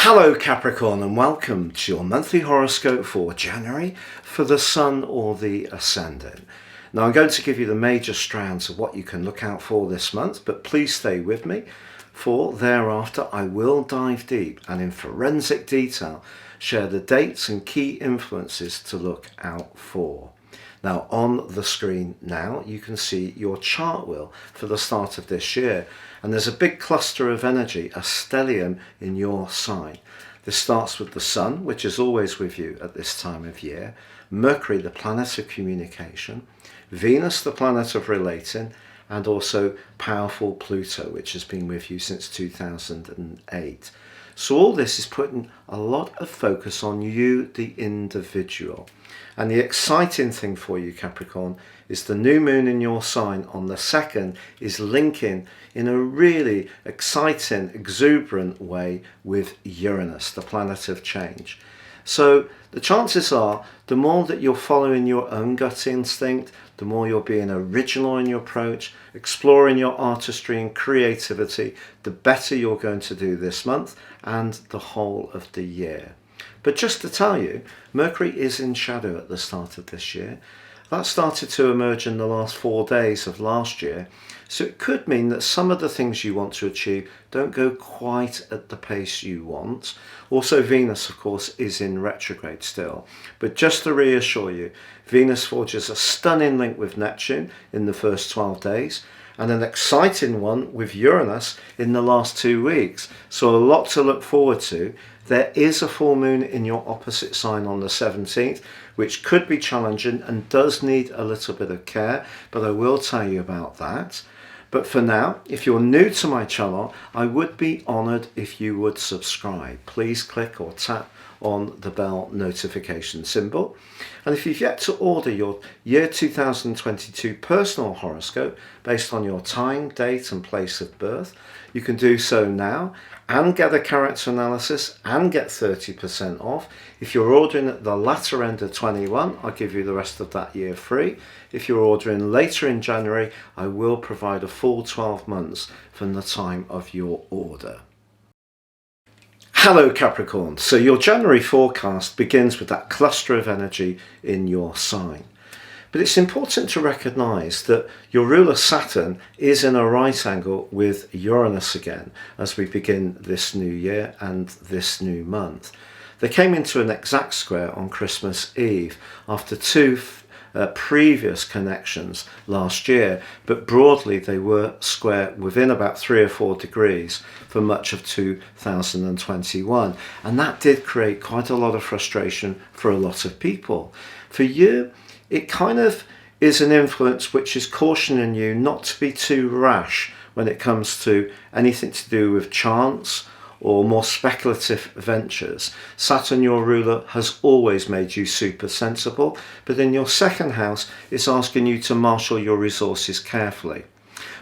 Hello Capricorn, and welcome to your monthly horoscope for January for the Sun or the Ascendant. Now I'm going to give you the major strands of what you can look out for this month, but please stay with me, for thereafter I will dive deep and in forensic detail share the dates and key influences to look out for. Now on the screen now you can see your chart wheel for the start of this year, and there's a big cluster of energy, a stellium, in your sign. This starts with the Sun, which is always with you at this time of year, Mercury, the planet of communication, Venus, the planet of relating, and also powerful Pluto, which has been with you since 2008. So all this is putting a lot of focus on you, the individual. And the exciting thing for you, Capricorn, is the new moon in your sign on the 2nd is linking in a really exciting, exuberant way with Uranus, the planet of change. So the chances are, the more that you're following your own gut instinct, the more you're being original in your approach, exploring your artistry and creativity, the better you're going to do this month and the whole of the year. But just to tell you, Mercury is in shadow at the start of this year. That started to emerge in the last 4 days of last year, so it could mean that some of the things you want to achieve don't go quite at the pace you want. Also, Venus, of course, is in retrograde still. But just to reassure you, Venus forges a stunning link with Neptune in the first 12 days, and an exciting one with Uranus in the last 2 weeks. So a lot to look forward to. There is a full moon in your opposite sign on the 17th, which could be challenging and does need a little bit of care, but I will tell you about that. But for now, if you're new to my channel, I would be honoured if you would subscribe. Please click or tap on the bell notification symbol. And if you've yet to order your year 2022 personal horoscope based on your time, date and place of birth, you can do so now and get a character analysis and get 30% off. If you're ordering at the latter end of 21, I'll give you the rest of that year free. If you're ordering later in January, I will provide a full 12 months from the time of your order. Hello Capricorn, so your January forecast begins with that cluster of energy in your sign. But it's important to recognise that your ruler Saturn is in a right angle with Uranus again as we begin this new year and this new month. They came into an exact square on Christmas Eve after two previous connections last year, but broadly they were square within about 3 or 4 degrees for much of 2021, and that did create quite a lot of frustration for a lot of people. For you, it kind of is an influence which is cautioning you not to be too rash when it comes to anything to do with chance or more speculative ventures. Saturn, your ruler, has always made you super sensible, but in your second house it's asking you to marshal your resources carefully.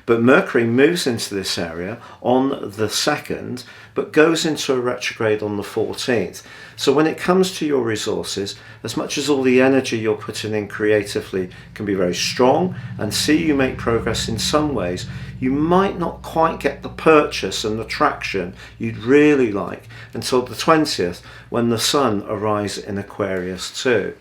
But Mercury moves into this area on the 2nd, but goes into a retrograde on the 14th. So when it comes to your resources, as much as all the energy you're putting in creatively can be very strong and see you make progress in some ways, you might not quite get the purchase and the traction you'd really like until the 20th, when the Sun arrives in Aquarius too.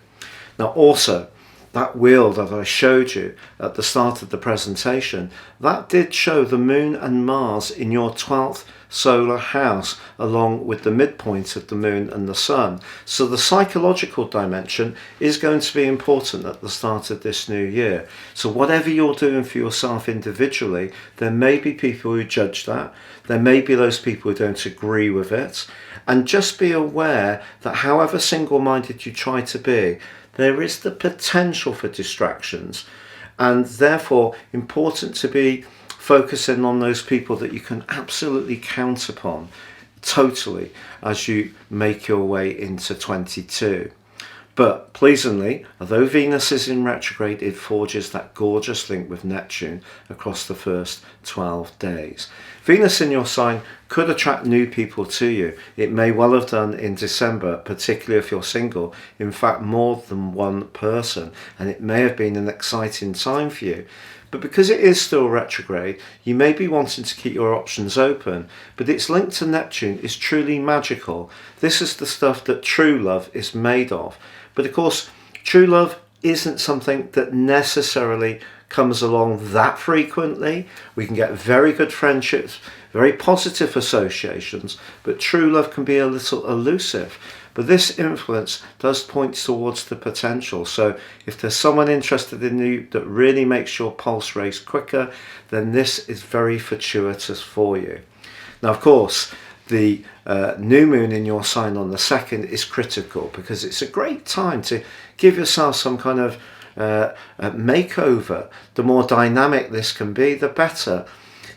Now also, that wheel that I showed you at the start of the presentation, that did show the Moon and Mars in your 12th solar house along with the midpoint of the Moon and the Sun. So the psychological dimension is going to be important at the start of this new year. So whatever you're doing for yourself individually, there may be people who judge that. There may be those people who don't agree with it. And just be aware that however single-minded you try to be, there is the potential for distractions, and therefore important to be focusing on those people that you can absolutely count upon totally as you make your way into 22. But pleasingly, although Venus is in retrograde, it forges that gorgeous link with Neptune across the first 12 days. Venus in your sign could attract new people to you. It may well have done in December, particularly if you're single. In fact, more than one person, and it may have been an exciting time for you. But because it is still retrograde, you may be wanting to keep your options open, but its link to Neptune is truly magical. This is the stuff that true love is made of. But of course, true love isn't something that necessarily comes along that frequently. We can get very good friendships, very positive associations, but true love can be a little elusive. But this influence does point towards the potential. So if there's someone interested in you that really makes your pulse race quicker, then this is very fortuitous for you. Now, of course, the new moon in your sign on the 2nd is critical, because it's a great time to give yourself some kind of makeover. The more dynamic this can be, the better.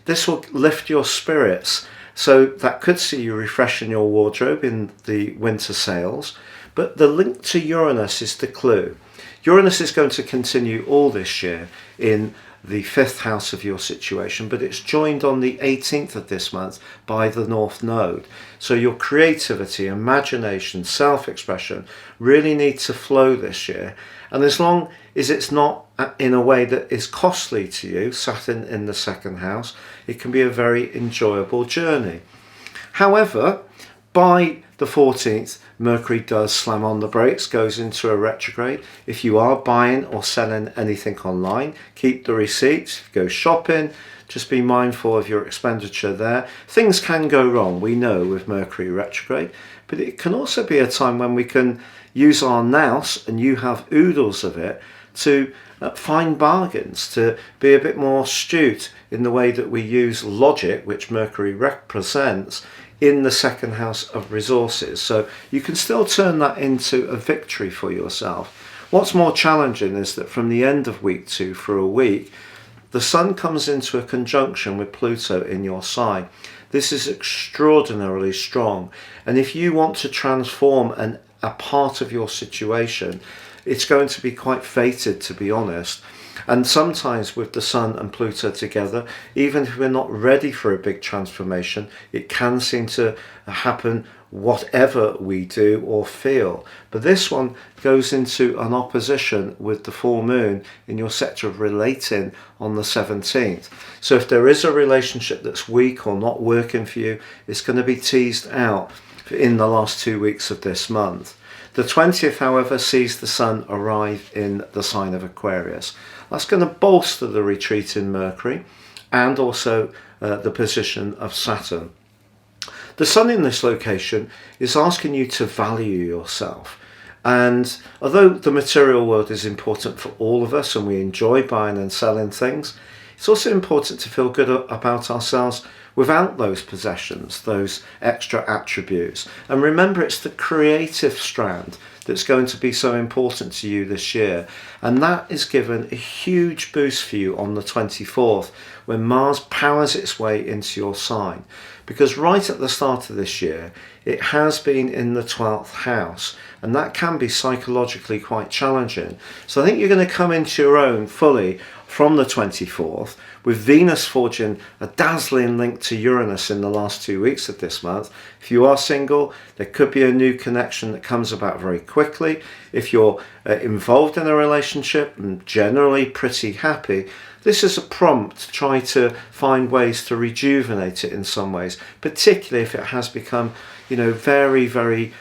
This will lift your spirits. So that could see you refreshing your wardrobe in the winter sales. But the link to Uranus is the clue. Uranus is going to continue all this year in the 5th house of your situation, but it's joined on the 18th of this month by the North Node. So your creativity, imagination, self-expression really need to flow this year. And as long as it's not in a way that is costly to you, Saturn in the 2nd house, it can be a very enjoyable journey. However, by the 14th, Mercury does slam on the brakes, goes into a retrograde. If you are buying or selling anything online, keep the receipts. If you go shopping, just be mindful of your expenditure there. Things can go wrong, we know, with Mercury retrograde, but it can also be a time when we can use our nous, and you have oodles of it, to find bargains, to be a bit more astute in the way that we use logic, which Mercury represents, in the 2nd house of resources. So you can still turn that into a victory for yourself. What's more challenging is that from the end of week 2 for a week, the Sun comes into a conjunction with Pluto in your sign. This is extraordinarily strong. And if you want to transform a part of your situation, it's going to be quite fated, to be honest. And sometimes with the Sun and Pluto together, even if we're not ready for a big transformation, it can seem to happen whatever we do or feel. But this one goes into an opposition with the full moon in your sector of relating on the 17th. So if there is a relationship that's weak or not working for you, it's going to be teased out in the last 2 weeks of this month. The 20th, however, sees the Sun arrive in the sign of Aquarius. That's going to bolster the retreat in Mercury and also the position of Saturn. The Sun in this location is asking you to value yourself. And although the material world is important for all of us and we enjoy buying and selling things, it's also important to feel good about ourselves without those possessions, those extra attributes. And remember, it's the creative strand that's going to be so important to you this year. And that is given a huge boost for you on the 24th, when Mars powers its way into your sign. Because right at the start of this year, it has been in the 12th house, and that can be psychologically quite challenging. So I think you're going to come into your own fully from the 24th, with Venus forging a dazzling link to Uranus in the last 2 weeks of this month. If you are single, there could be a new connection that comes about very quickly. If you're involved in a relationship and generally pretty happy, this is a prompt to try to find ways to rejuvenate it in some ways, particularly if it has become, very, very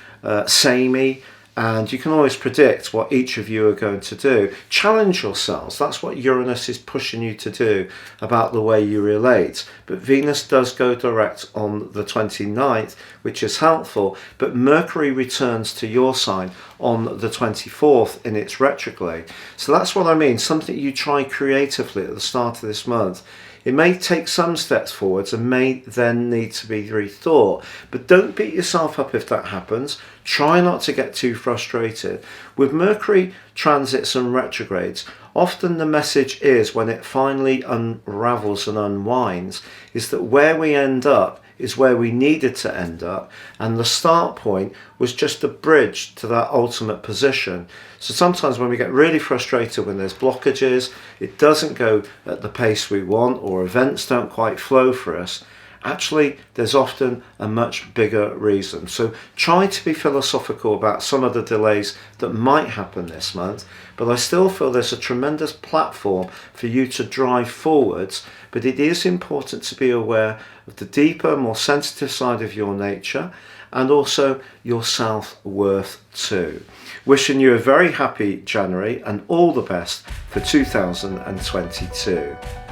samey. And you can always predict what each of you are going to do. Challenge yourselves. That's what Uranus is pushing you to do about the way you relate. But Venus does go direct on the 29th, which is helpful. But Mercury returns to your sign on the 24th in its retrograde. So that's what I mean. Something you try creatively at the start of this month. It may take some steps forwards and may then need to be rethought, but don't beat yourself up if that happens. Try not to get too frustrated. With Mercury transits and retrogrades, often the message is, when it finally unravels and unwinds, is that where we end up is where we needed to end up, and the start point was just a bridge to that ultimate position. So sometimes when we get really frustrated when there's blockages, it doesn't go at the pace we want, or events don't quite flow for us, actually there's often a much bigger reason. So try to be philosophical about some of the delays that might happen this month, but I still feel there's a tremendous platform for you to drive forwards. But it is important to be aware of the deeper, more sensitive side of your nature, and also your self-worth too. Wishing you a very happy January and all the best for 2022.